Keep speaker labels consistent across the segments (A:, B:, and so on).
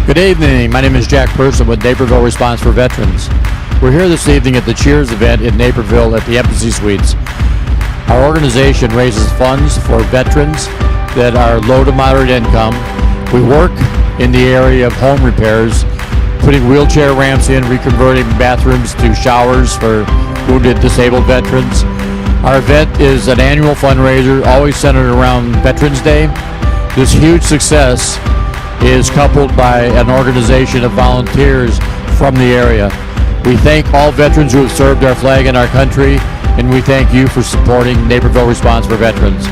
A: Good evening. My name is Jack Person with Naperville Responds For Veterans. We're here this evening at the Cheers event in Naperville at the Embassy Suites. Our organization raises funds for veterans that are low to moderate income. We work in the area of home repairs, putting wheelchair ramps in, reconverting bathrooms to showers for wounded, disabled veterans. Our event is an annual fundraiser, always centered around Veterans Day. This huge success is coupled by an organization of volunteers from the area. We thank all veterans who have served our flag and our country, and we thank you for supporting Naperville Responds For Veterans.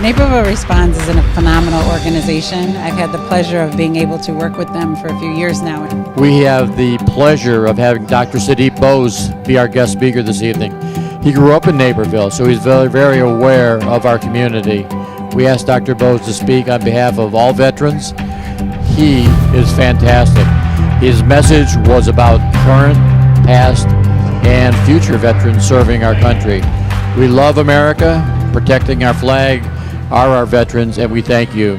B: Naperville Responds is a phenomenal organization. I've had the pleasure of being able to work with them for a few years now.
A: We have the pleasure of having Dr. Sudip Bose be our guest speaker this evening. He grew up in Naperville, so he's very, very aware of our community. We asked Dr. Bose to speak on behalf of all veterans. He is fantastic. His message was about current, past, and future veterans serving our country. We love America. Protecting our flag are our veterans, and we thank you.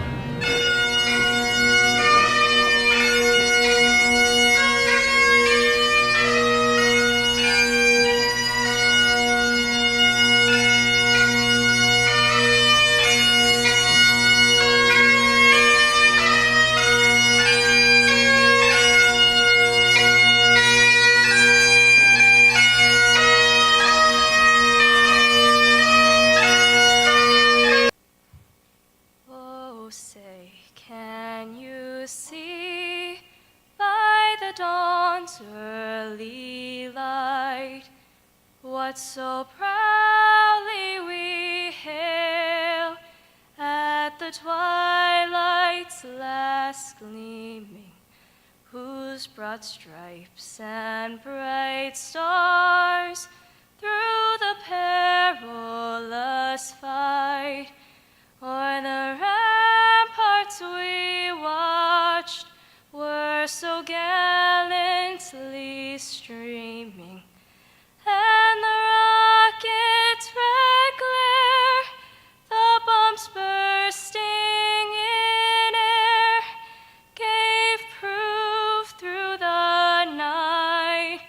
C: Say, can you see by the dawn's early light what so proudly we hail at the twilight's last gleaming, whose broad stripes and bright stars through the perilous fight o'er the ramparts we watched were so gallantly streaming, and the rocket's red glare, the bombs bursting in air, gave proof through the night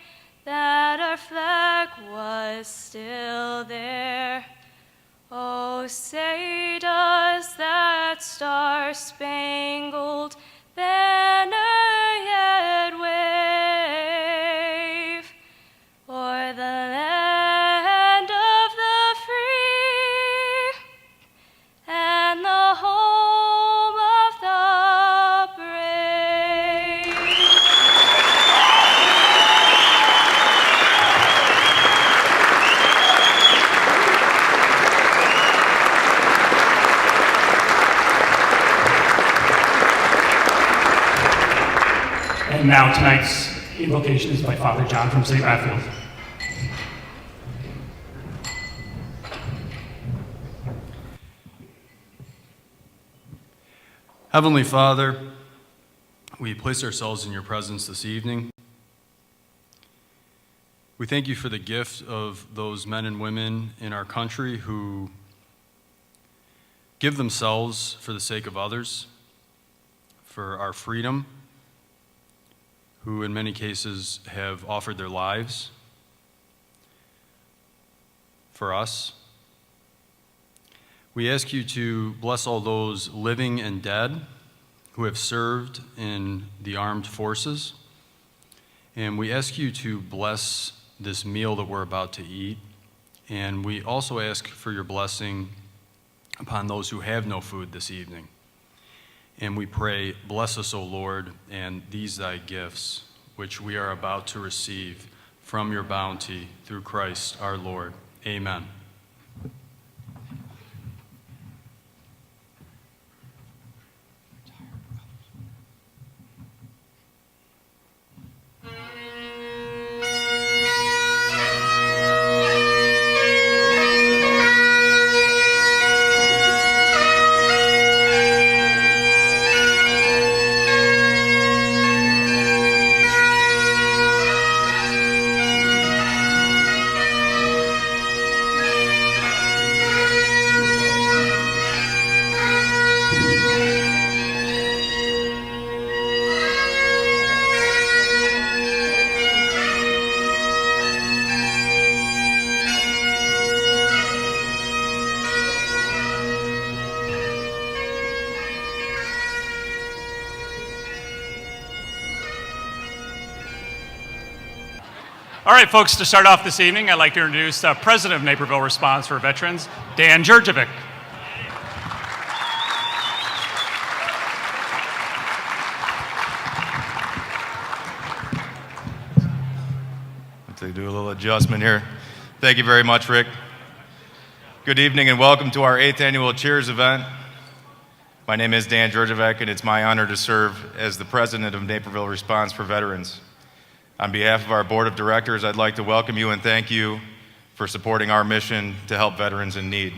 C: that our flag was still there. Oh, say does that star-spangled banner yet wave o'er the land of the free and the home of the brave?
D: And now tonight's invocation is by Father John from St. Raphael.
E: Heavenly Father, we place ourselves in your presence this evening. We thank you for the gift of those men and women in our country who give themselves for the sake of others, for our freedom, who in many cases have offered their lives for us. We ask you to bless all those living and dead who have served in the armed forces. And we ask you to bless this meal that we're about to eat. And we also ask for your blessing upon those who have no food this evening. And we pray, bless us, O Lord, and these thy gifts, which we are about to receive from your bounty through Christ our Lord. Amen.
D: All right, folks, to start off this evening, I'd like to introduce President of Naperville Responds For Veterans, Dan Jurjevic.
F: To do a little adjustment here. Thank you very much, Rick. Good evening and welcome to our 8th annual Cheers event. My name is Dan Jurjevic and it's my honor to serve as the president of Naperville Responds For Veterans. On behalf of our board of directors, I'd like to welcome you and thank you for supporting our mission to help veterans in need.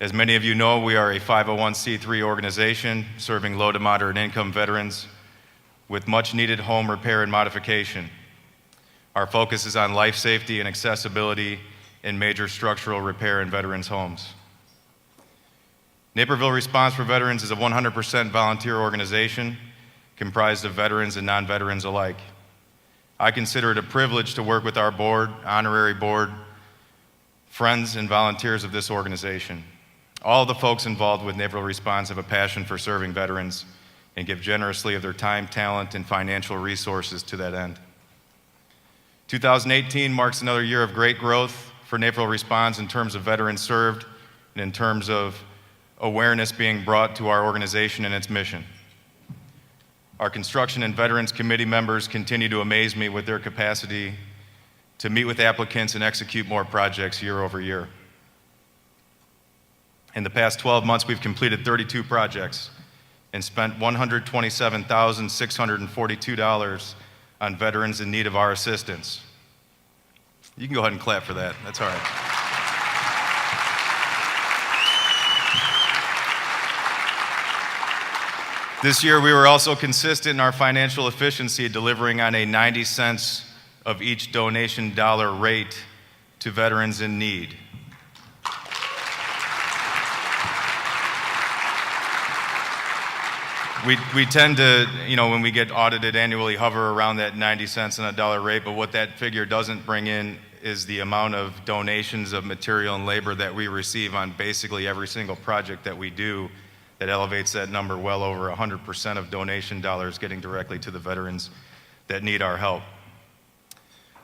F: As many of you know, we are a 501c3 organization serving low to moderate income veterans with much needed home repair and modification. Our focus is on life safety and accessibility in major structural repair in veterans' homes. Naperville Responds For Veterans is a 100% volunteer organization comprised of veterans and non-veterans alike. I consider it a privilege to work with our board, honorary board, friends and volunteers of this organization. All the folks involved with Naperville Responds have a passion for serving veterans and give generously of their time, talent, and financial resources to that end. 2018 marks another year of great growth for Naperville Responds in terms of veterans served and in terms of awareness being brought to our organization and its mission. Our Construction and Veterans Committee members continue to amaze me with their capacity to meet with applicants and execute more projects year over year. In the past 12 months, we've completed 32 projects and spent $127,642 on veterans in need of our assistance. You can go ahead and clap for that. That's all right. This year, we were also consistent in our financial efficiency, delivering on a 90 cents of each donation dollar rate to veterans in need. We tend to, when we get audited annually, hover around that 90 cents on a dollar rate, but what that figure doesn't bring in is the amount of donations of material and labor that we receive on basically every single project that we do that elevates that number well over 100% of donation dollars getting directly to the veterans that need our help.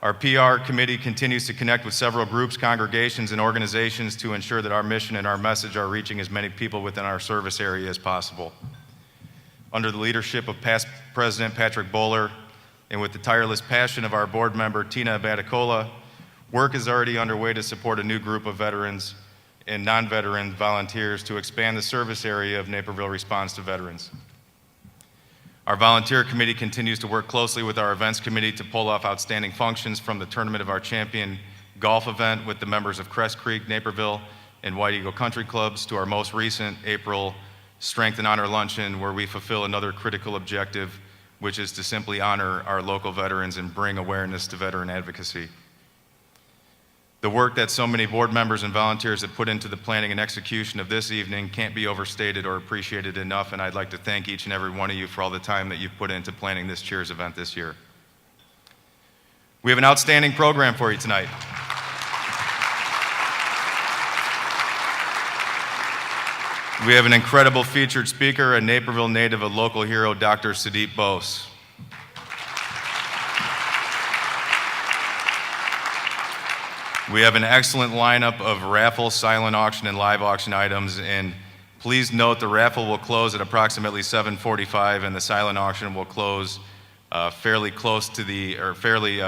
F: Our PR committee continues to connect with several groups, congregations, and organizations to ensure that our mission and our message are reaching as many people within our service area as possible. Under the leadership of past President Patrick Bowler and with the tireless passion of our board member Tina Baticola, work is already underway to support a new group of veterans and non-veteran volunteers to expand the service area of Naperville Responds to Veterans. Our volunteer committee continues to work closely with our events committee to pull off outstanding functions from the Tournament of Our Champion golf event with the members of Crest Creek, Naperville, and White Eagle Country Clubs to our most recent April Strength and Honor Luncheon, where we fulfill another critical objective, which is to simply honor our local veterans and bring awareness to veteran advocacy. The work that so many board members and volunteers have put into the planning and execution of this evening can't be overstated or appreciated enough, and I'd like to thank each and every one of you for all the time that you've put into planning this Cheers event this year. We have an outstanding program for you tonight. We have an incredible featured speaker, a Naperville native, a local hero, Dr. Sudip Bose. We have an excellent lineup of raffle, silent auction, and live auction items, and please note the raffle will close at approximately 7:45, and the silent auction will close fairly shortly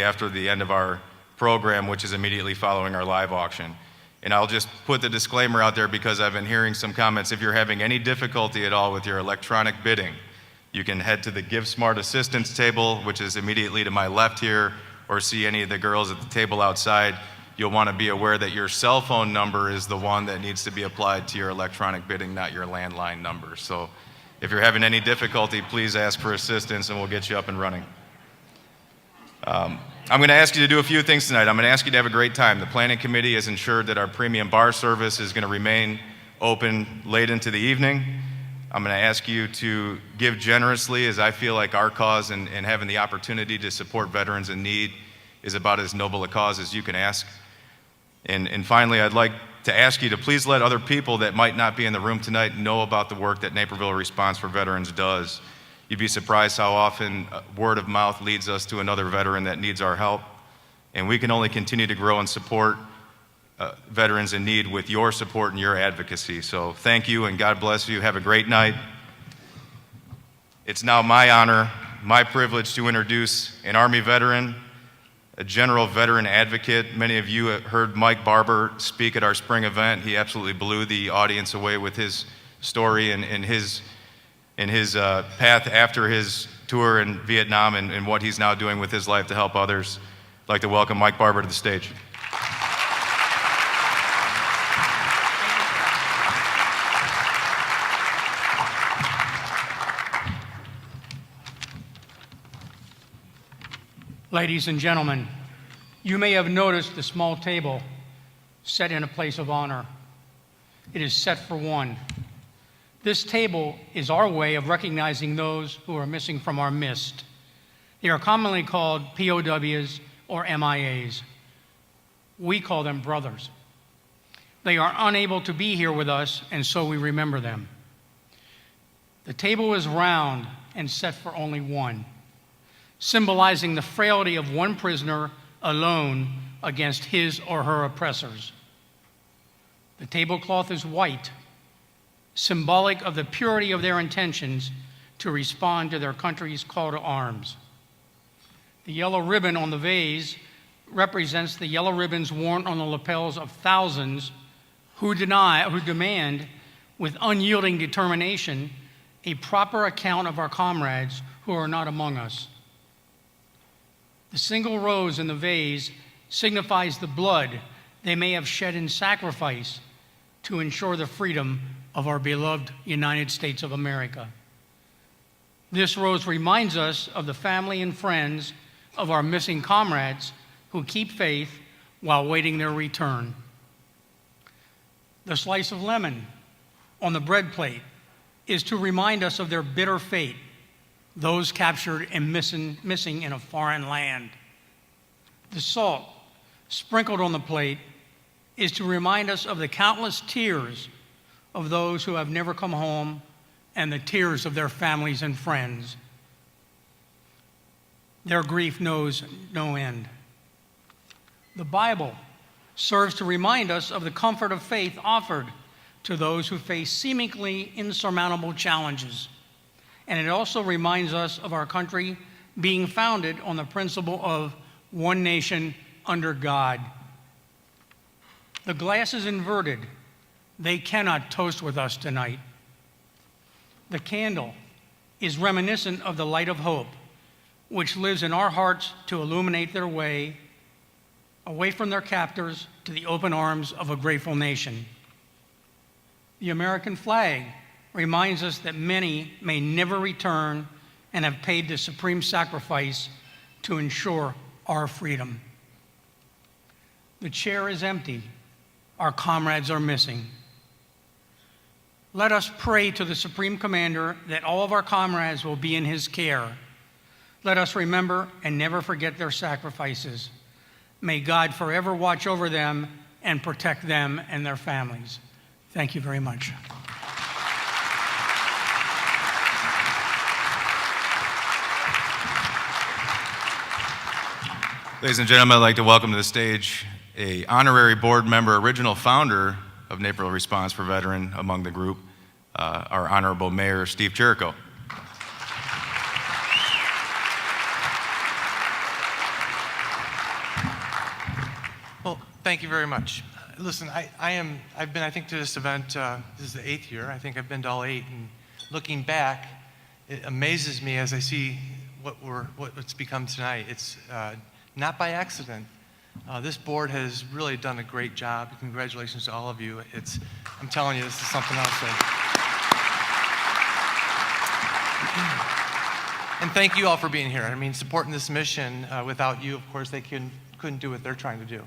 F: after the end of our program, which is immediately following our live auction. And I'll just put the disclaimer out there because I've been hearing some comments. If you're having any difficulty at all with your electronic bidding, you can head to the Give Smart Assistance table, which is immediately to my left here, or see any of the girls at the table outside. You'll want to be aware that your cell phone number is the one that needs to be applied to your electronic bidding, not your landline number. So if you're having any difficulty, please ask for assistance and we'll get you up and running. I'm going to ask you to do a few things tonight. I'm going to ask you to have a great time. The planning committee has ensured that our premium bar service is going to remain open late into the evening. I'm going to ask you to give generously, as I feel like our cause and having the opportunity to support veterans in need is about as noble a cause as you can ask. And finally, I'd like to ask you to please let other people that might not be in the room tonight know about the work that Naperville Responds for Veterans does. You'd be surprised how often word of mouth leads us to another veteran that needs our help. And we can only continue to grow and support veterans in need with your support and your advocacy. So thank you and God bless you. Have a great night. It's now my honor, my privilege to introduce an Army veteran, a general veteran advocate. Many of you have heard Mike Barber speak at our spring event. He absolutely blew the audience away with his story and his path after his tour in Vietnam and what he's now doing with his life to help others. I'd like to welcome Mike Barber to the stage.
G: Ladies and gentlemen, you may have noticed the small table set in a place of honor. It is set for one. This table is our way of recognizing those who are missing from our midst. They are commonly called POWs or MIAs. We call them brothers. They are unable to be here with us, and so we remember them. The table is round and set for only one, symbolizing the frailty of one prisoner alone against his or her oppressors. The tablecloth is white, symbolic of the purity of their intentions to respond to their country's call to arms. The yellow ribbon on the vase represents the yellow ribbons worn on the lapels of thousands who demand, with unyielding determination, a proper account of our comrades who are not among us. The single rose in the vase signifies the blood they may have shed in sacrifice to ensure the freedom of our beloved United States of America. This rose reminds us of the family and friends of our missing comrades who keep faith while waiting their return. The slice of lemon on the bread plate is to remind us of their bitter fate, those captured and missing in a foreign land. The salt sprinkled on the plate is to remind us of the countless tears of those who have never come home and the tears of their families and friends. Their grief knows no end. The Bible serves to remind us of the comfort of faith offered to those who face seemingly insurmountable challenges. And it also reminds us of our country being founded on the principle of one nation under God. The glass is inverted. They cannot toast with us tonight. The candle is reminiscent of the light of hope, which lives in our hearts to illuminate their way away from their captors to the open arms of a grateful nation. The American flag reminds us that many may never return and have paid the supreme sacrifice to ensure our freedom. The chair is empty. Our comrades are missing. Let us pray to the Supreme Commander that all of our comrades will be in his care. Let us remember and never forget their sacrifices. May God forever watch over them and protect them and their families. Thank you very much.
F: Ladies and gentlemen, I'd like to welcome to the stage an honorary board member, original founder of Naperville Responds for Veterans among the group, our Honorable Mayor, Steve Chirico.
H: Well, thank you very much. Listen, I've been, I think, to this event, this is the 8th year. I think I've been to all 8, and looking back, it amazes me as I see what it's become tonight. It's not by accident. This board has really done a great job. Congratulations to all of you. I'm telling you, this is something else. And thank you all for being here. I mean, supporting this mission, without you, of course, they couldn't do what they're trying to do.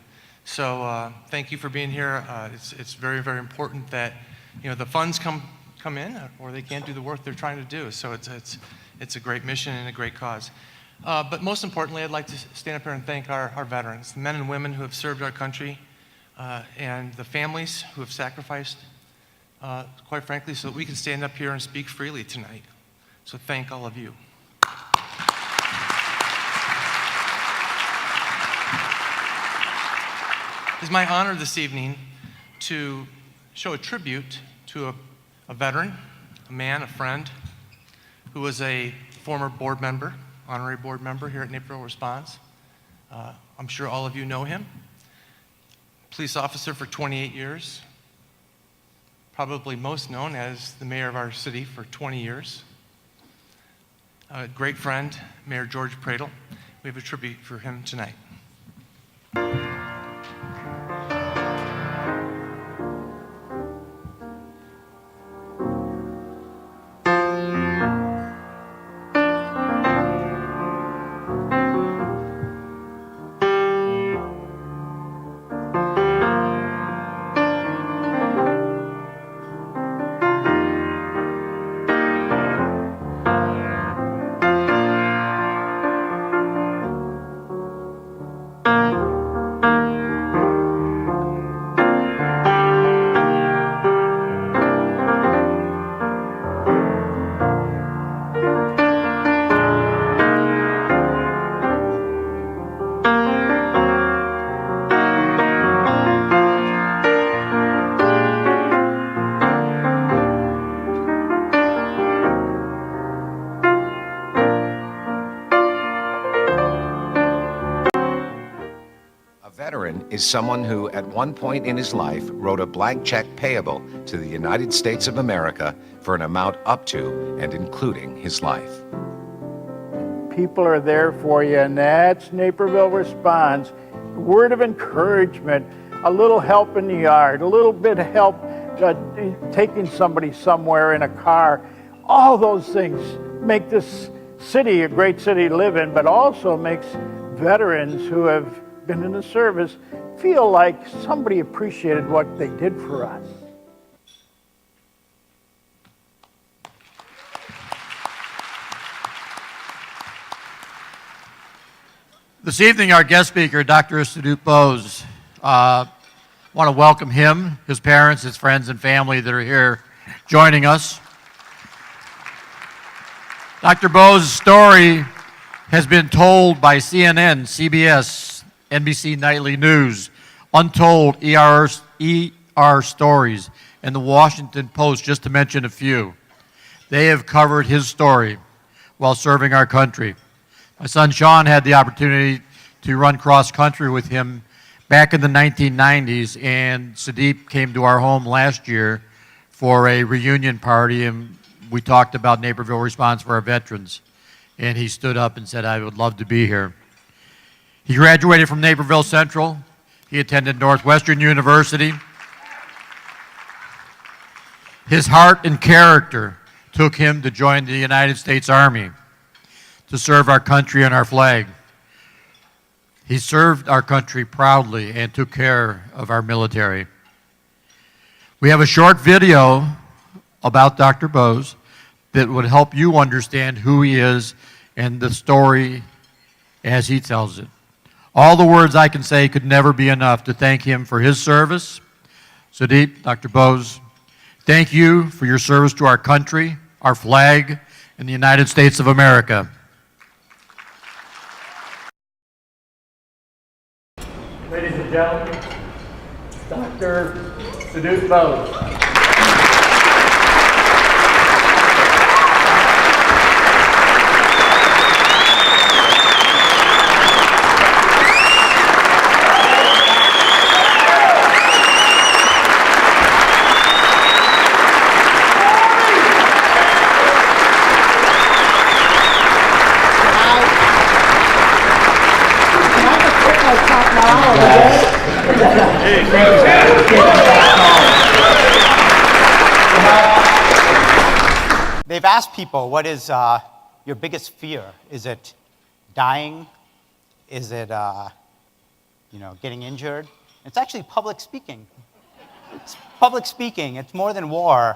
H: So thank you for being here. It's very, very important that the funds come in, or they can't do the work they're trying to do. So it's a great mission and a great cause. But most importantly, I'd like to stand up here and thank our veterans, the men and women who have served our country, and the families who have sacrificed, quite frankly, so that we can stand up here and speak freely tonight. So thank all of you. It's my honor this evening to show a tribute to a veteran, a man, a friend, who was a former board member, honorary board member here at Naperville Responds. I'm sure all of you know him. Police officer for 28 years, probably most known as the mayor of our city for 20 years. A great friend, Mayor George Pradle. We have a tribute for him tonight.
I: Is someone who, at one point in his life, wrote a blank check payable to the United States of America for an amount up to and including his life.
J: People are there for you, and that's Naperville Responds. A word of encouragement, a little help in the yard, a little bit of help taking somebody somewhere in a car. All those things make this city a great city to live in, but also makes veterans who have been in the service feel like somebody appreciated what they did for us.
A: This evening, our guest speaker, Dr. Sudip Bose. I want to welcome him, his parents, his friends, and family that are here joining us. Dr. Bose's story has been told by CNN, CBS, NBC Nightly News, Untold, ER Stories, and the Washington Post, just to mention a few. They have covered his story while serving our country. My son Sean had the opportunity to run cross country with him back in the 1990s, and Sudip came to our home last year for a reunion party, and we talked about Naperville Responds for our veterans. And he stood up and said, I would love to be here. He graduated from Naperville Central. He attended Northwestern University. His heart and character took him to join the United States Army to serve our country and our flag. He served our country proudly and took care of our military. We have a short video about Dr. Bose that would help you understand who he is and the story as he tells it. All the words I can say could never be enough to thank him for his service. Sudip, Dr. Bose, thank you for your service to our country, our flag, and the United States of America.
J: Ladies and gentlemen, Dr. Sudip Bose.
K: They've asked people, what is your biggest fear? Is it dying? Is it, getting injured? It's actually public speaking. It's public speaking. It's more than war.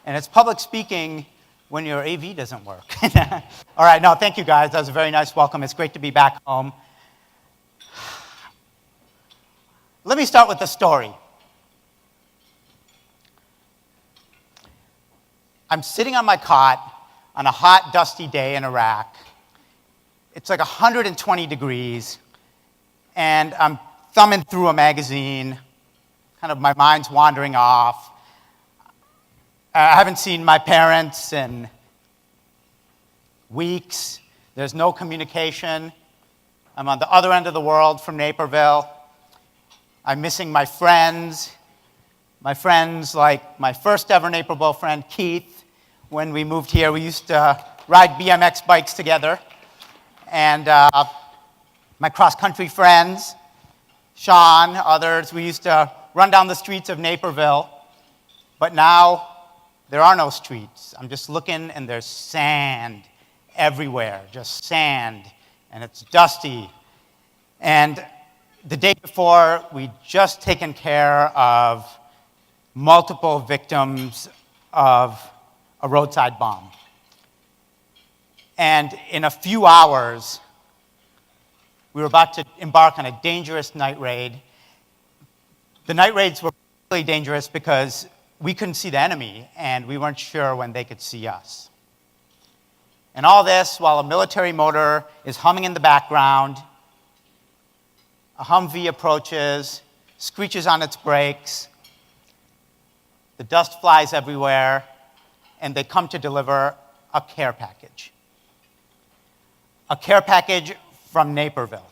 K: And it's public speaking when your AV doesn't work. All right, no, thank you guys. That was a very nice welcome. It's great to be back home. Let me start with the story. I'm sitting on my cot on a hot, dusty day in Iraq. It's like 120 degrees, and I'm thumbing through a magazine, kind of my mind's wandering off. I haven't seen my parents in weeks. There's no communication. I'm on the other end of the world from Naperville. I'm missing my friends. My friends, like my first ever Naperville friend, Keith. When we moved here, we used to ride BMX bikes together. And my cross-country friends, Sean, others, we used to run down the streets of Naperville. But now, there are no streets. I'm just looking, and there's sand everywhere, just sand, and it's dusty. And the day before, we'd just taken care of multiple victims of a roadside bomb. And in a few hours, we were about to embark on a dangerous night raid. The night raids were really dangerous because we couldn't see the enemy, and we weren't sure when they could see us. And all this while a military motor is humming in the background, a Humvee approaches, screeches on its brakes, the dust flies everywhere, and they come to deliver a care package. A care package from Naperville.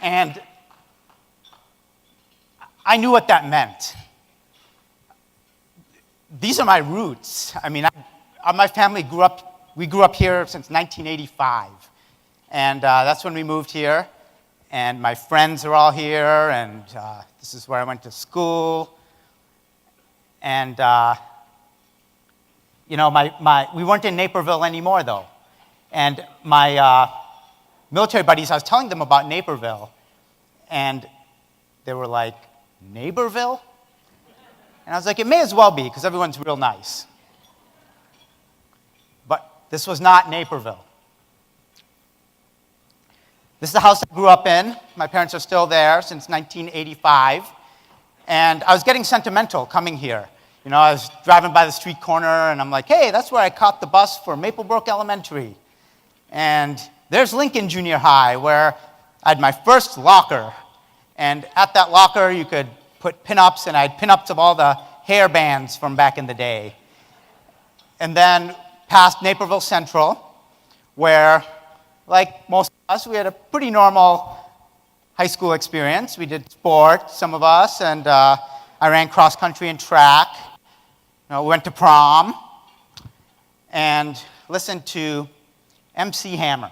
K: And I knew what that meant. These are my roots. I mean, my family grew up here since 1985. And that's when we moved here. And my friends are all here, and this is where I went to school. And we weren't in Naperville anymore, though. And my military buddies, I was telling them about Naperville, and they were like, Naperville? And I was like, it may as well be, because everyone's real nice. But this was not Naperville. This is the house I grew up in. My parents are still there since 1985. And I was getting sentimental coming here. You know, I was driving by the street corner, and I'm like, hey, that's where I caught the bus for Maplebrook Elementary. And there's Lincoln Junior High, where I had my first locker. And at that locker, you could put pinups, and I had pinups of all the hair bands from back in the day. And then past Naperville Central, where, like most of us, we had a pretty normal high school experience. We did sports, some of us, and I ran cross country and track. We went to prom and listened to MC Hammer.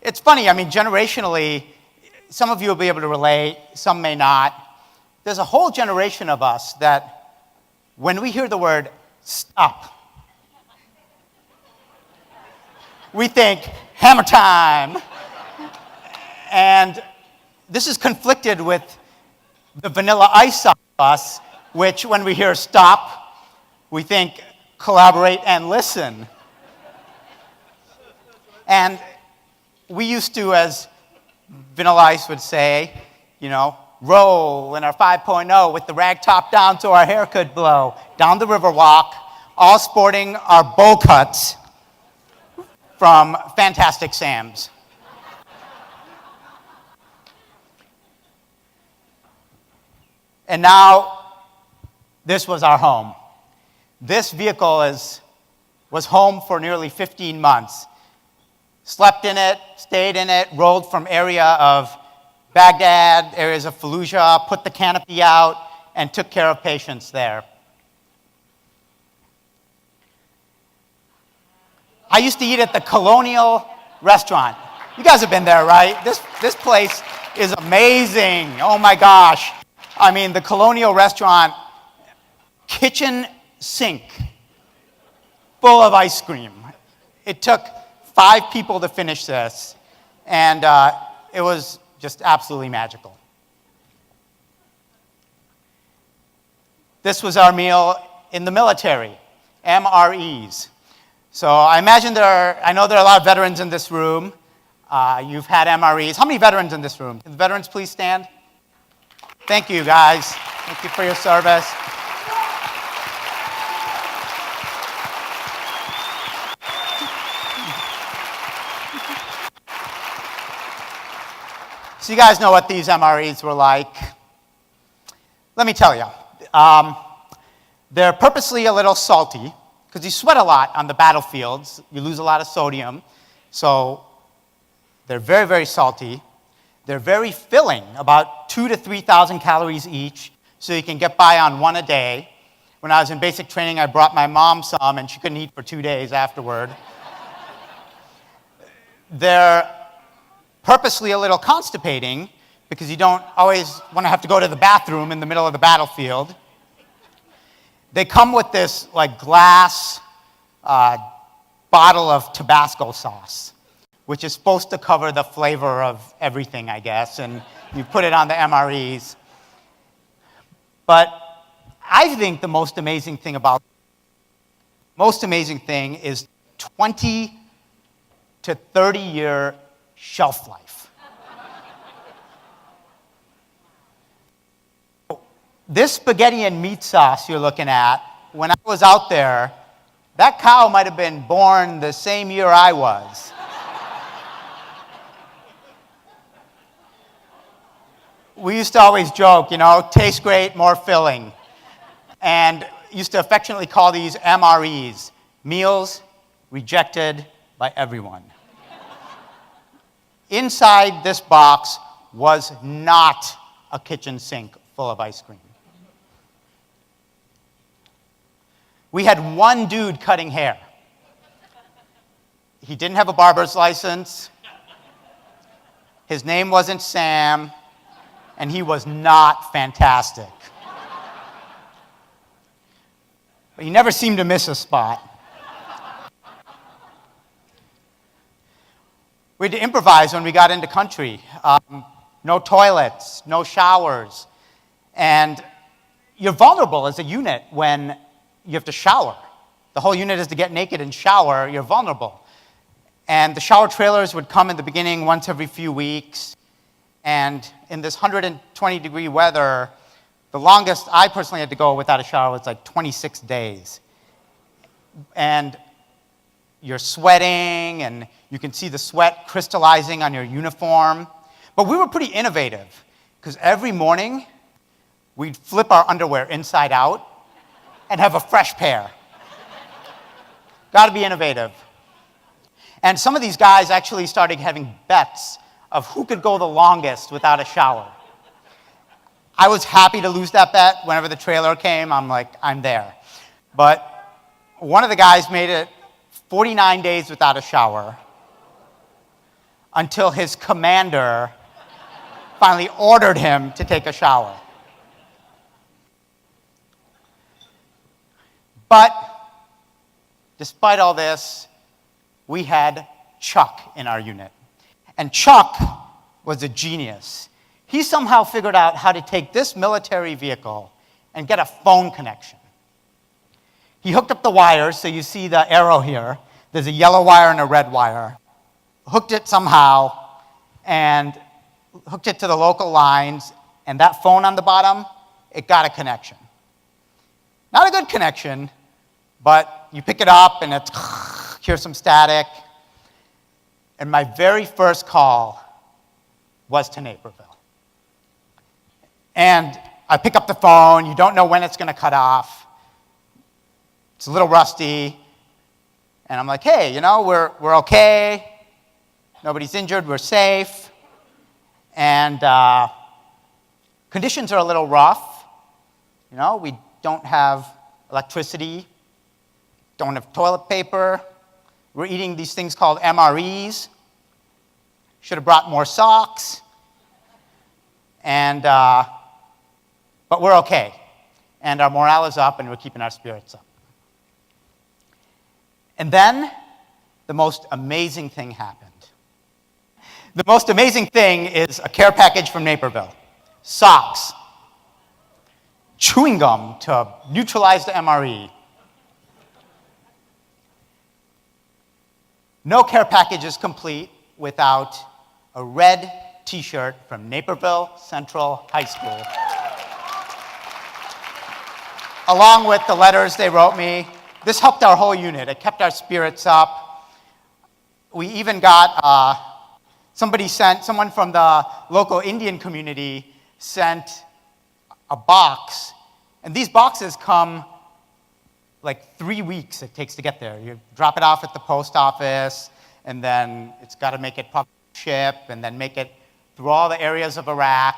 K: It's funny, I mean, generationally, some of you will be able to relate, some may not. There's a whole generation of us that when we hear the word stop, we think hammer time. And this is conflicted with the Vanilla Ice side of us, which when we hear stop, we think collaborate and listen. And we used to, as Vanilla Ice would say, roll in our 5.0 with the rag top down so our hair could blow, down the Riverwalk, all sporting our bowl cuts from Fantastic Sam's. And now, this was our home. This vehicle was home for nearly 15 months. Slept in it, stayed in it, rolled from area of Baghdad, areas of Fallujah, put the canopy out, and took care of patients there. I used to eat at the Colonial Restaurant. You guys have been there, right? This place is amazing. Oh my gosh. I mean, the Colonial Restaurant, kitchen sink full of ice cream. It took 5 people to finish this, and it was just absolutely magical. This was our meal in the military, MREs. So I imagine I know there are a lot of veterans in this room. You've had MREs. How many veterans in this room? Can the veterans please stand? Thank you, guys. Thank you for your service. So you guys know what these MREs were like. Let me tell you. They're purposely a little salty because you sweat a lot on the battlefields. You lose a lot of sodium. So they're very, very salty. They're very filling, about 2,000 to 3,000 calories each, so you can get by on one a day. When I was in basic training, I brought my mom some, and she couldn't eat for 2 days afterward. They're purposely a little constipating because you don't always want to have to go to the bathroom in the middle of the battlefield. They come with this like glass bottle of Tabasco sauce, which is supposed to cover the flavor of everything, I guess, and you put it on the MREs. But I think the most amazing thing is 20 to 30 year shelf life. This spaghetti and meat sauce you're looking at, when I was out there, that cow might have been born the same year I was. We used to always joke, tastes great, more filling. And used to affectionately call these MREs, meals rejected by everyone. Inside this box was not a kitchen sink full of ice cream. We had one dude cutting hair. He didn't have a barber's license. His name wasn't Sam, and he was not fantastic. But he never seemed to miss a spot. We had to improvise when we got into country. No toilets, no showers. And you're vulnerable as a unit when you have to shower. The whole unit is to get naked and shower. You're vulnerable. And the shower trailers would come in the beginning once every few weeks. And in this 120-degree weather, the longest I personally had to go without a shower was like 26 days. And you're sweating, and you can see the sweat crystallizing on your uniform. But we were pretty innovative, because every morning, we'd flip our underwear inside out and have a fresh pair. Got to be innovative. And some of these guys actually started having bets of who could go the longest without a shower. I was happy to lose that bet. Whenever the trailer came, I'm like, I'm there. But one of the guys made it 49 days without a shower until his commander finally ordered him to take a shower. But despite all this, we had Chuck in our unit. And Chuck was a genius. He somehow figured out how to take this military vehicle and get a phone connection. He hooked up the wires, so you see the arrow here. There's a yellow wire and a red wire. Hooked it somehow, and hooked it to the local lines, and that phone on the bottom, it got a connection. Not a good connection, but you pick it up, and it's here's some static. And my very first call was to Naperville. And I pick up the phone. You don't know when it's going to cut off. It's a little rusty. And I'm like, hey, we're okay. Nobody's injured. We're safe. And conditions are a little rough. We don't have electricity. Don't have toilet paper. We're eating these things called MREs. Should have brought more socks. And but we're okay. And our morale is up, and we're keeping our spirits up. And then the most amazing thing happened. The most amazing thing is a care package from Naperville. Socks. Chewing gum to neutralize the MRE. No care package is complete without a red t-shirt from Naperville Central High School. along with the letters they wrote me. This helped our whole unit. It kept our spirits up. We even got, someone from the local Indian community sent a box. And these boxes come like 3 weeks it takes to get there. You drop it off at the post office, and then it's got to make it ship, and then make it through all the areas of Iraq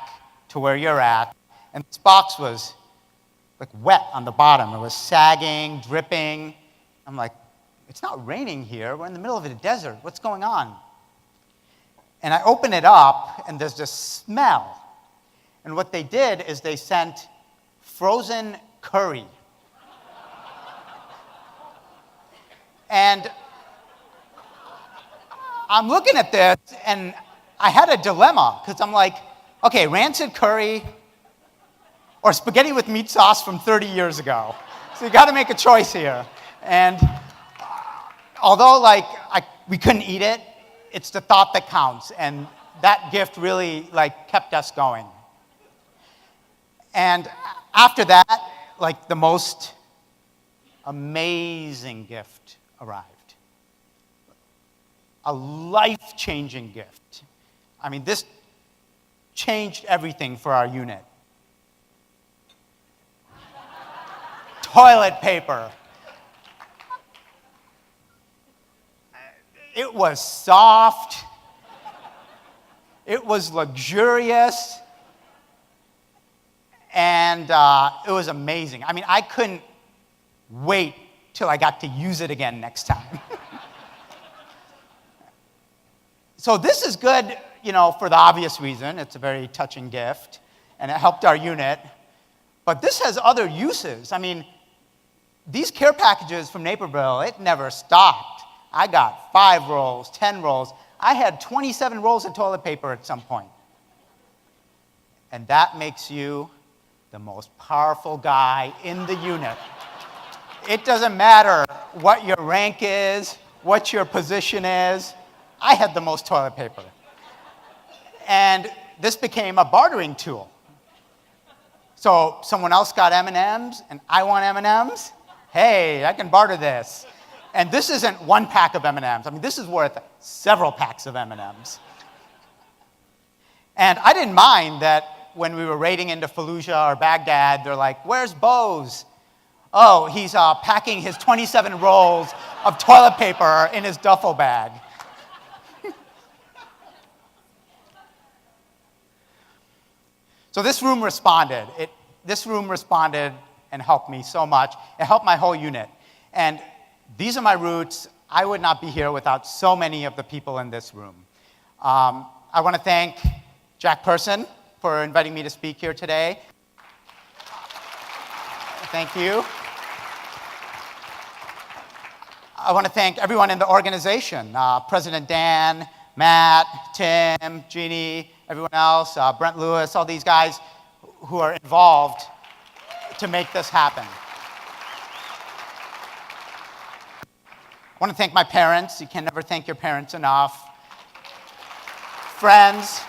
K: to where you're at. And this box was like wet on the bottom. It was sagging, dripping. I'm like, it's not raining here. We're in the middle of a desert. What's going on? And I open it up, and there's this smell. And what they did is they sent frozen curry. And I'm looking at this, and I had a dilemma, because I'm like, okay, rancid curry or spaghetti with meat sauce from 30 years ago. So you got to make a choice here. And although we couldn't eat it, it's the thought that counts. And that gift really kept us going. And after that, the most amazing gift arrived. A life-changing gift. I mean, this changed everything for our unit. Toilet paper. It was soft. It was luxurious. And it was amazing. I mean, I couldn't wait till I got to use it again next time. So this is good, for the obvious reason. It's a very touching gift, and it helped our unit. But this has other uses. I mean, these care packages from Naperville, it never stopped. I got 5 rolls, 10 rolls. I had 27 rolls of toilet paper at some point. And that makes you the most powerful guy in the unit. It doesn't matter what your rank is, what your position is. I had the most toilet paper. And this became a bartering tool. So someone else got M&Ms, and I want M&Ms. Hey, I can barter this. And this isn't 1 pack of M&Ms. I mean, this is worth several packs of M&Ms. And I didn't mind that when we were raiding into Fallujah or Baghdad, they're like, where's Bose? Oh, he's packing his 27 rolls of toilet paper in his duffel bag. So this room responded. This room responded and helped me so much. It helped my whole unit. And these are my roots. I would not be here without so many of the people in this room. I want to thank Jack Person for inviting me to speak here today. Thank you. I want to thank everyone in the organization, President Dan, Matt, Tim, Jeannie, everyone else, Brent Lewis, all these guys who are involved to make this happen. I want to thank my parents. You can never thank your parents enough. Friends.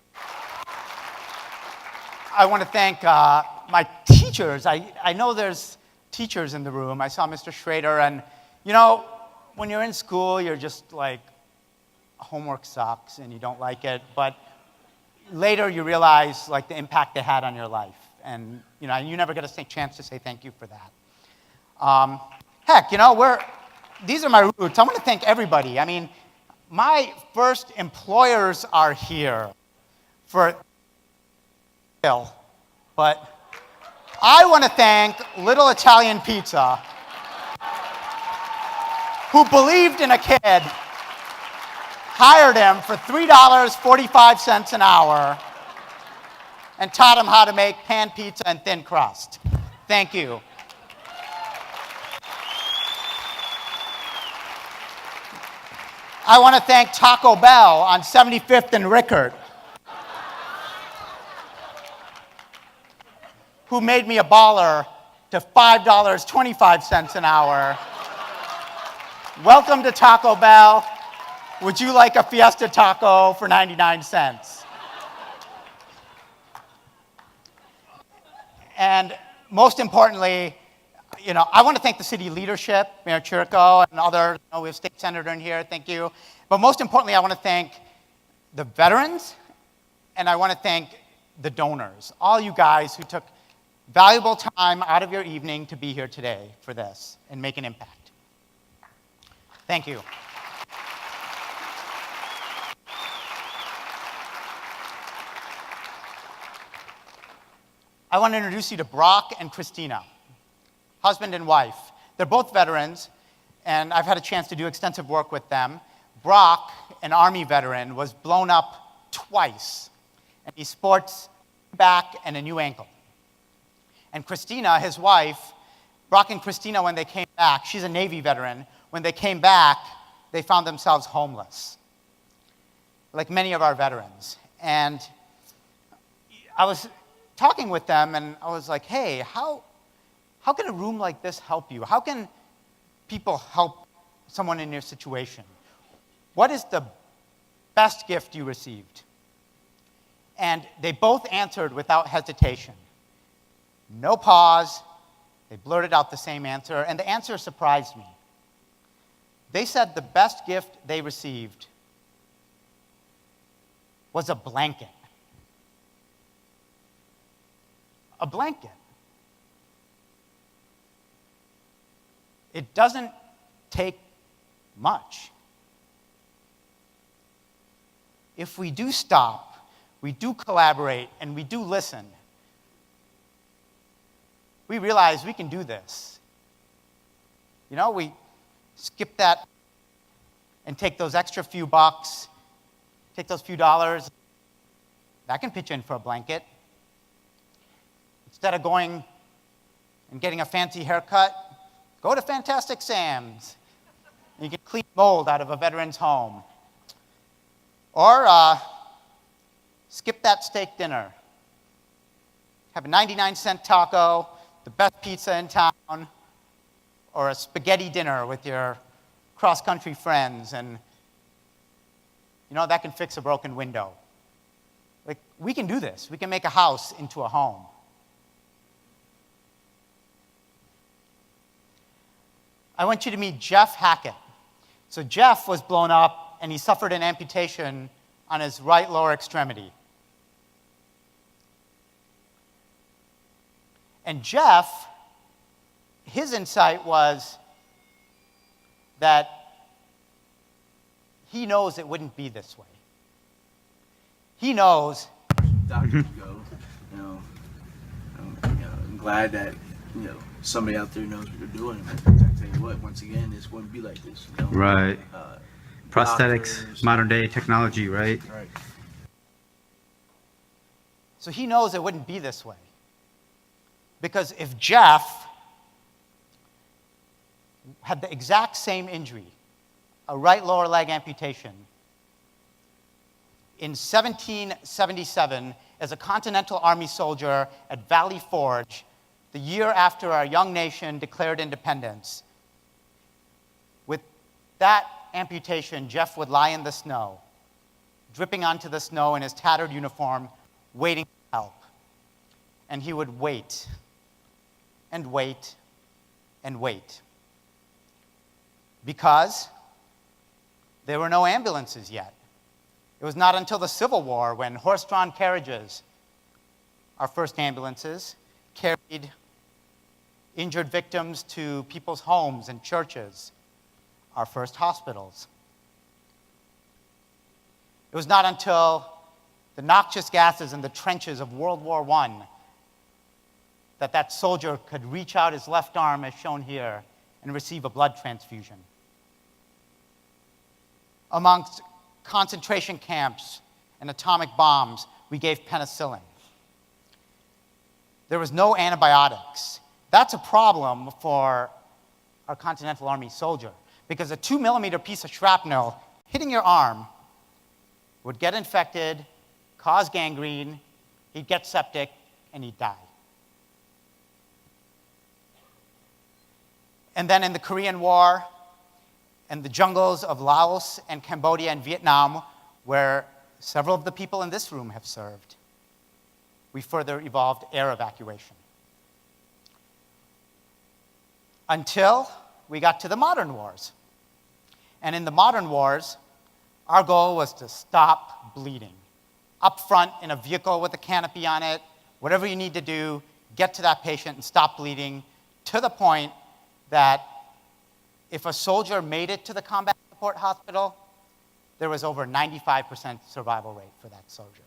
K: I want to thank my teachers. I know there's teachers in the room. I saw Mr. Schrader, and when you're in school, you're just like, homework sucks and you don't like it, but later you realize the impact they had on your life, and you never get a chance to say thank you for that. Heck, these are my roots. I want to thank everybody. I mean, my first employers are here for but I want to thank Little Italian Pizza, who believed in a kid, hired him for $3.45 an hour, and taught him how to make pan pizza and thin crust. Thank you. I want to thank Taco Bell on 75th and Rickard, who made me a baller to $5.25 an hour. Welcome to Taco Bell. Would you like a Fiesta Taco for 99 cents? And most importantly, I want to thank the city leadership, Mayor Chirico and other, we have state senator in here, thank you. But most importantly, I want to thank the veterans, and I want to thank the donors, all you guys who took valuable time out of your evening to be here today for this and make an impact. Thank you. I want to introduce you to Brock and Christina, husband and wife. They're both veterans, and I've had a chance to do extensive work with them. Brock, an Army veteran, was blown up twice, and he sports a back and a new ankle. And Christina, his wife, Brock and Christina, when they came back, she's a Navy veteran, when they came back, they found themselves homeless, like many of our veterans. And I was talking with them, and I was like, hey, how can a room like this help you? How can people help someone in your situation? What is the best gift you received? And they both answered without hesitation. No pause. They blurted out the same answer, and the answer surprised me. They said the best gift they received was a blanket. A blanket. It doesn't take much. If we do stop, we do collaborate, and we do listen, we realize we can do this. We skip that and take those extra few bucks, take those few dollars, that can pitch in for a blanket. Instead of going and getting a fancy haircut, go to Fantastic Sam's. And you can clean mold out of a veteran's home. Or skip that steak dinner. Have a 99-cent taco, the best pizza in town, or a spaghetti dinner with your cross-country friends, and that can fix a broken window. We can do this. We can make a house into a home. I want you to meet Jeff Hackett. So Jeff was blown up, and he suffered an amputation on his right lower extremity. And Jeff, his insight was that he knows it wouldn't be this way. He knows.
L: Doctors go, I'm glad that somebody out there knows what they're doing. I tell you what, once again, this wouldn't be like this.
M: Right. Prosthetics,
L: doctors,
M: modern day technology, right?
L: Right.
K: So he knows it wouldn't be this way. Because if Jeff had the exact same injury, a right lower leg amputation, in 1777, as a Continental Army soldier at Valley Forge, the year after our young nation declared independence, with that amputation, Jeff would lie in the snow, dripping onto the snow in his tattered uniform, waiting for help. And he would wait, and wait, and wait. Because there were no ambulances yet. It was not until the Civil War when horse-drawn carriages, our first ambulances, carried injured victims to people's homes and churches, our first hospitals. It was not until the noxious gases in the trenches of World War I that soldier could reach out his left arm, as shown here, and receive a blood transfusion. Amongst concentration camps and atomic bombs, we gave penicillin. There was no antibiotics. That's a problem for our Continental Army soldier, because a 2-millimeter piece of shrapnel hitting your arm would get infected, cause gangrene, he'd get septic, and he'd die. And then in the Korean War, and the jungles of Laos and Cambodia and Vietnam, where several of the people in this room have served, we further evolved air evacuation. until we got to the modern wars. And in the modern wars, our goal was to stop bleeding. Up front in a vehicle with a canopy on it, whatever you need to do, get to that patient and stop bleeding, to the point that if a soldier made it to the combat support hospital, there was over 95% survival rate for that soldier.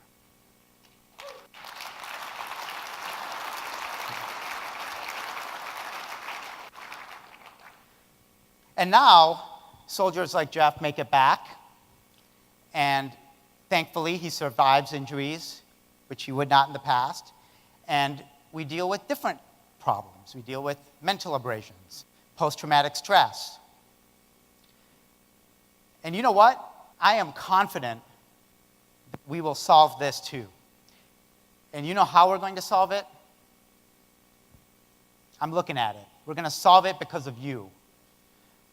K: And now, soldiers like Jeff make it back, and thankfully he survives injuries, which he would not in the past, and we deal with different problems. We deal with mental abrasions, post-traumatic stress. And you know what? I am confident that we will solve this too. And you know how we're going to solve it? I'm looking at it. We're going to solve it because of you.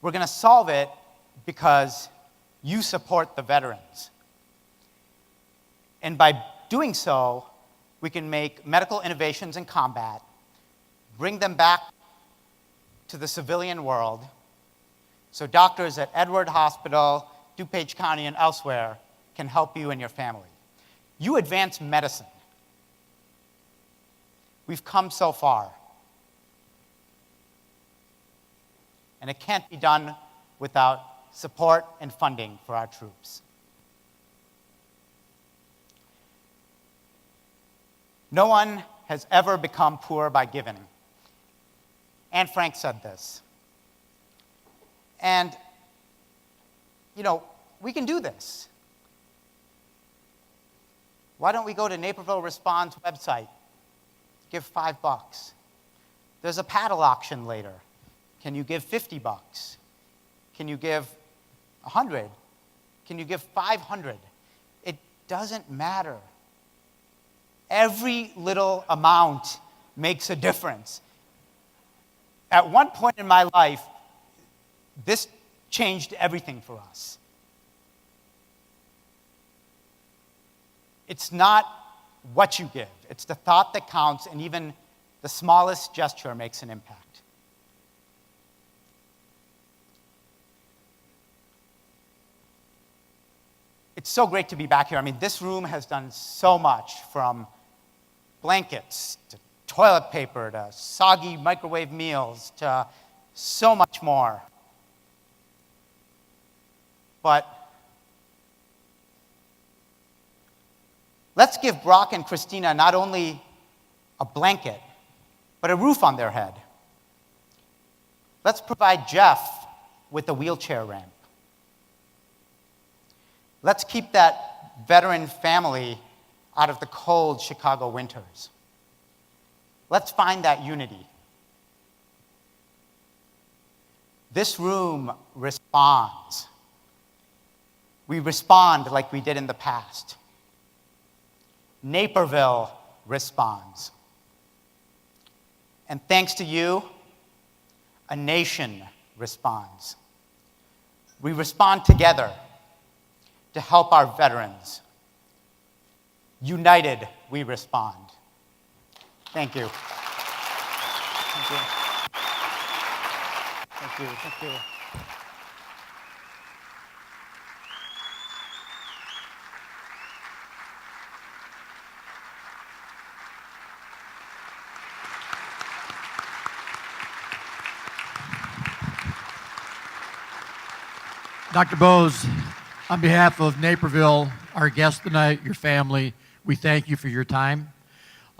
K: We're going to solve it because you support the veterans. And by doing so, we can make medical innovations in combat, bring them back to the civilian world, so doctors at Edward Hospital, DuPage County, and elsewhere can help you and your family. You advance medicine. We've come so far. And it can't be done without support and funding for our troops. No one has ever become poor by giving. Anne Frank said this. And, you know, we can do this. Why don't we go to Naperville Responds website, give $5. There's a paddle auction later. Can you give $50? Can you give $100? Can you give $500? It doesn't matter. Every little amount makes a difference. At one point in my life, this changed everything for us. It's not what you give. It's the thought that counts, and even the smallest gesture makes an impact. It's so great to be back here. I mean, this room has done so much, from blankets to toilet paper to soggy microwave meals to so much more. But let's give Brock and Christina not only a blanket, but a roof on their head. Let's provide Jeff with a wheelchair ramp. Let's keep that veteran family out of the cold Chicago winters. Let's find that unity. This room responds. We respond like we did in the past. Naperville responds. And thanks to you, a nation responds. We respond together to help our veterans. United, we respond. Thank you. Thank you. Thank you. Thank you.
A: Dr. Bose, on behalf of Naperville, our guest tonight, your family, we thank you for your time.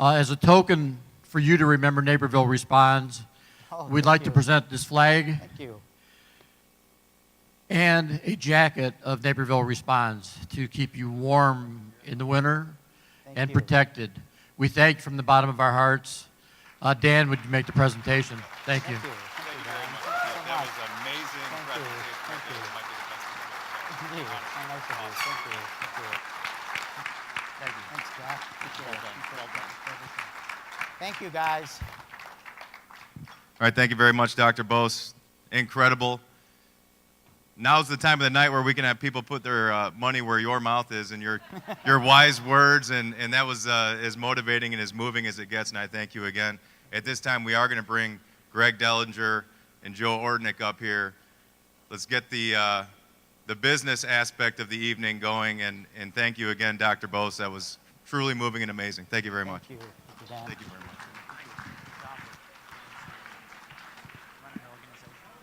A: As a token for you to remember Naperville Responds, we'd like to present this flag.
K: Thank you.
A: And a jacket of Naperville Responds to keep you warm in the winter and protected. We thank you from the bottom of our hearts. Dan, would you make the presentation? Thank you.
F: Thank you very much. That was an amazing presentation.
K: Thank you.
F: It might be the best
K: Thank you. Nice of you. Thank you. Thank you.
F: Thank you.
K: Thanks, Jack.
F: Well done.
K: Thank you, guys.
F: All right, thank you very much, Dr. Bose. Incredible. Now's the time of the night where we can have people put their money where your mouth is, and your wise words, and that was as motivating and as moving as it gets, and I thank you again. At this time, we are going to bring Greg Dellinger, and Joe Ordnick up here. Let's get the business aspect of the evening going, and thank you again, Dr. Bose. That was truly moving and amazing. Thank you very much.
K: Thank you.
F: Thank you very much.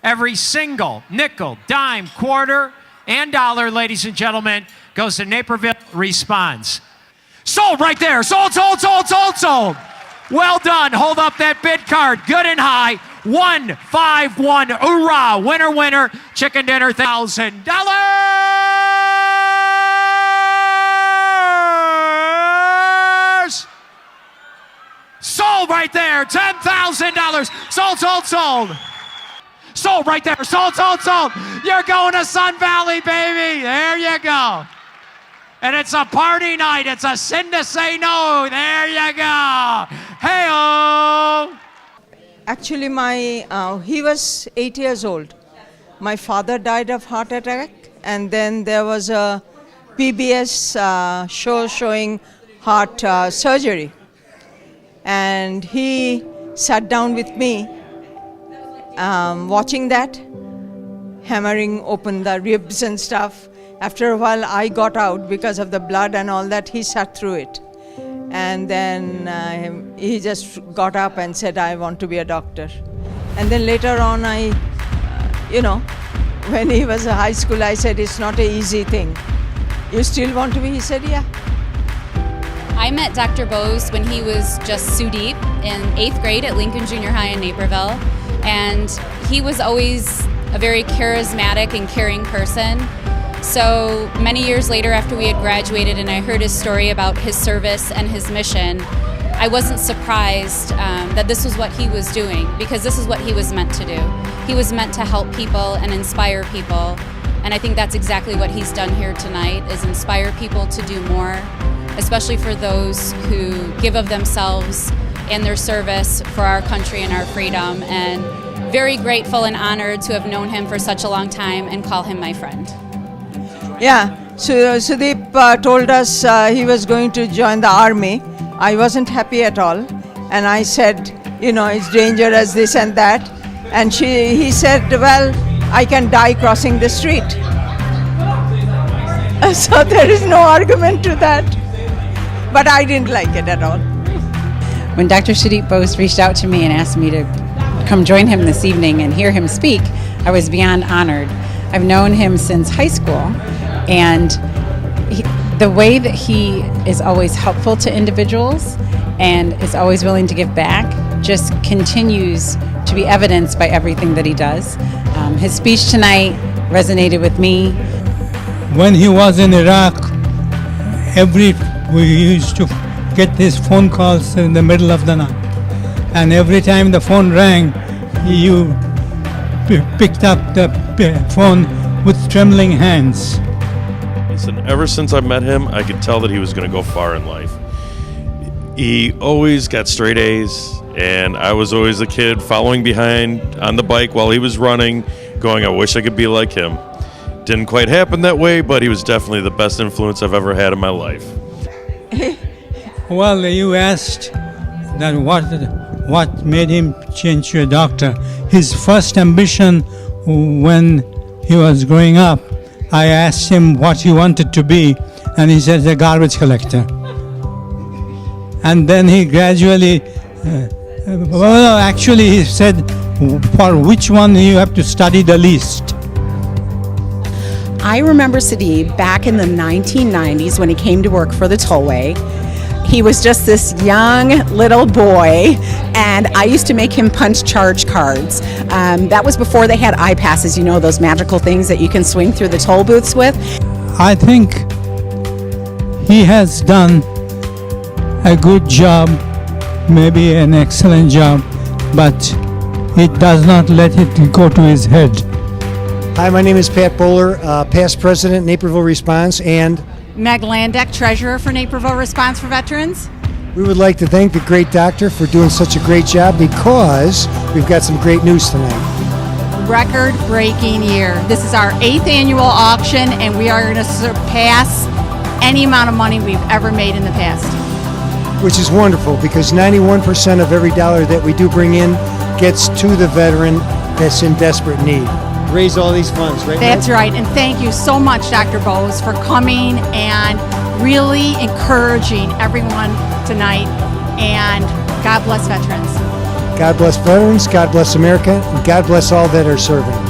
N: Every single nickel, dime, quarter, and dollar, ladies and gentlemen, goes to Naperville Responds. Sold right there. Sold, sold, sold, sold, sold. Well done. Hold up that bid card. Good and high. 151. Hoorah. Winner, winner. Chicken dinner, $1,000. Sold right there. $10,000. Sold, sold, sold. Sold right there. Sold, sold, sold. You're going to Sun Valley, baby. There you go. And it's a party night. It's a sin to say no. There you go. Hey-oh.
O: Actually, he was 8 years old. My father died of heart attack, and then there was a PBS show showing heart surgery. And he sat down with me, watching that, hammering open the ribs and stuff. After a while, I got out because of the blood and all that. He sat through it. And then he just got up and said, I want to be a doctor. And then later on, when he was in high school, I said, it's not an easy thing. You still want to be? He said, yeah.
P: I met Dr. Bose when he was just Sudip in 8th grade at Lincoln Junior High in Naperville. And he was always a very charismatic and caring person. So many years later, after we had graduated and I heard his story about his service and his mission, I wasn't surprised that this was what he was doing, because this is what he was meant to do. He was meant to help people and inspire people, and I think that's exactly what he's done here tonight, is inspire people to do more, especially for those who give of themselves and their service for our country and our freedom, and very grateful and honored to have known him for such a long time and call him my friend.
O: Yeah, so Sudip told us he was going to join the army. I wasn't happy at all, and I said, it's dangerous, this and that. And he said, well, I can die crossing the street. So there is no argument to that. But I didn't like it at all.
B: When Dr. Sudip Bose reached out to me and asked me to come join him this evening and hear him speak, I was beyond honored. I've known him since high school, and the way that he is always helpful to individuals and is always willing to give back just continues to be evidenced by everything that he does. His speech tonight resonated with me.
Q: When he was in Iraq, we used to get his phone calls in the middle of the night. And every time the phone rang, you picked up the phone with trembling hands.
R: Listen, ever since I met him, I could tell that he was going to go far in life. He always got straight A's, and I was always a kid following behind on the bike while he was running, going, I wish I could be like him. Didn't quite happen that way, but he was definitely the best influence I've ever had in my life.
Q: Well, you asked that what made him change to a doctor. His first ambition when he was growing up, I asked him what he wanted to be, and he said a garbage collector. And then he gradually, he said, for which one you have to study the least.
S: I remember Sudip back in the 1990s when he came to work for the tollway. He was just this young little boy, and I used to make him punch charge cards. That was before they had iPasses, those magical things that you can swing through the toll booths with.
Q: I think he has done a good job, maybe an excellent job, but it does not let it go to his head.
T: Hi, my name is Pat Bowler, past president, Naperville Response, and
U: Meg Landeck, treasurer for Naperville Response for Veterans.
T: we would like to thank the great doctor for doing such a great job, because we've got some great news tonight.
U: Record-breaking year. This is our 8th annual auction, and we are going to surpass any amount of money we've ever made in the past.
T: Which is wonderful, because 91% of every dollar that we do bring in gets to the veteran that's in desperate need. Raise all these funds, right?
U: That's right. And thank you so much, Dr. Bose, for coming and really encouraging everyone tonight. And God bless veterans.
T: God bless veterans, God bless America, and God bless all that are serving.